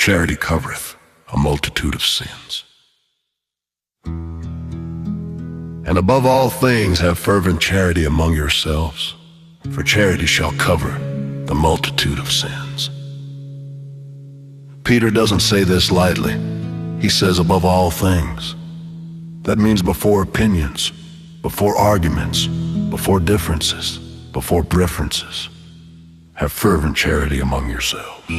Charity covereth a multitude of sins. And above all things have fervent charity among yourselves, for charity shall cover the multitude of sins. Peter doesn't say this lightly. He says above all things. That means before opinions, before arguments, before differences, before preferences. Have fervent charity among yourselves.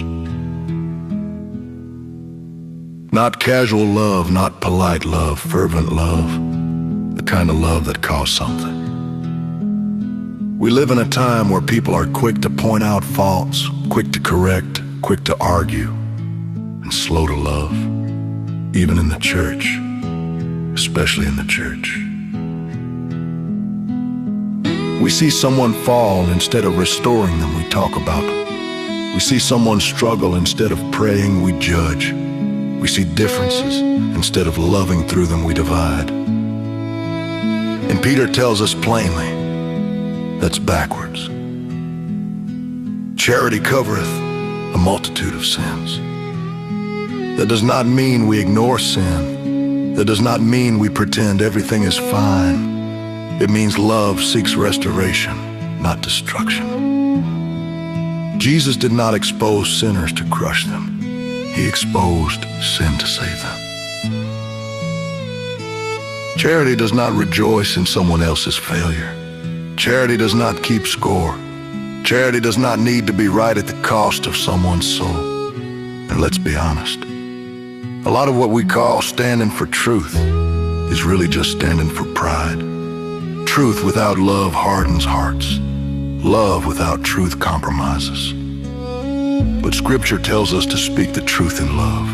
Not casual love, not polite love, fervent love, the kind of love that costs something. We live in a time where people are quick to point out faults, quick to correct, quick to argue, and slow to love, even in the church, especially in the church. We see someone fall, instead of restoring them, we talk about them. We see someone struggle, instead of praying, we judge. We see differences, instead of loving through them, we divide. And Peter tells us plainly, that's backwards. Charity covereth a multitude of sins. That does not mean we ignore sin. That does not mean we pretend everything is fine. It means love seeks restoration, not destruction. Jesus did not expose sinners to crush them. He exposed sin to save them. Charity does not rejoice in someone else's failure. Charity does not keep score. Charity does not need to be right at the cost of someone's soul. And let's be honest, a lot of what we call standing for truth is really just standing for pride. Truth without love hardens hearts. Love without truth compromises. But Scripture tells us to speak the truth in love.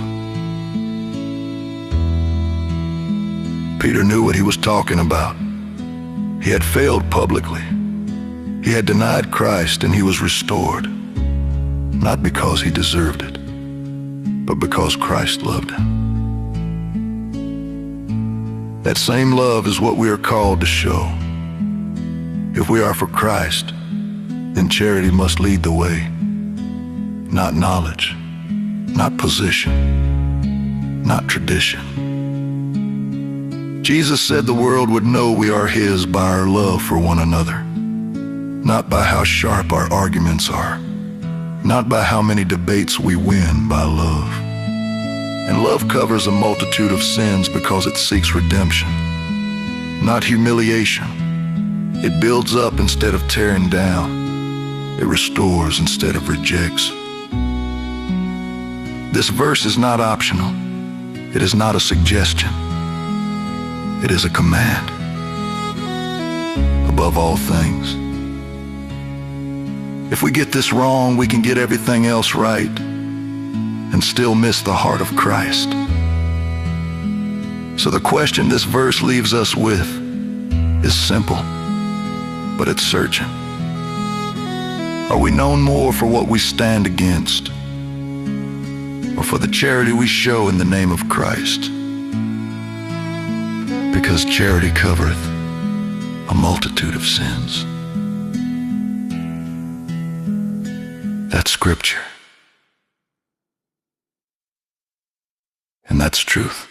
Peter knew what he was talking about. He had failed publicly. He had denied Christ, and he was restored, not because he deserved it, but because Christ loved him. That same love is what we are called to show. If we are for Christ, then charity must lead the way. Not knowledge, not position, not tradition. Jesus said the world would know we are His by our love for one another, not by how sharp our arguments are, not by how many debates we win, by love. And love covers a multitude of sins because it seeks redemption, not humiliation. It builds up instead of tearing down. It restores instead of rejects. This verse is not optional. It is not a suggestion. It is a command. Above all things. If we get this wrong, we can get everything else right and still miss the heart of Christ. So the question this verse leaves us with is simple, but it's searching. Are we known more for what we stand against, or for the charity we show in the name of Christ? Because charity covereth a multitude of sins. That's Scripture. And that's truth.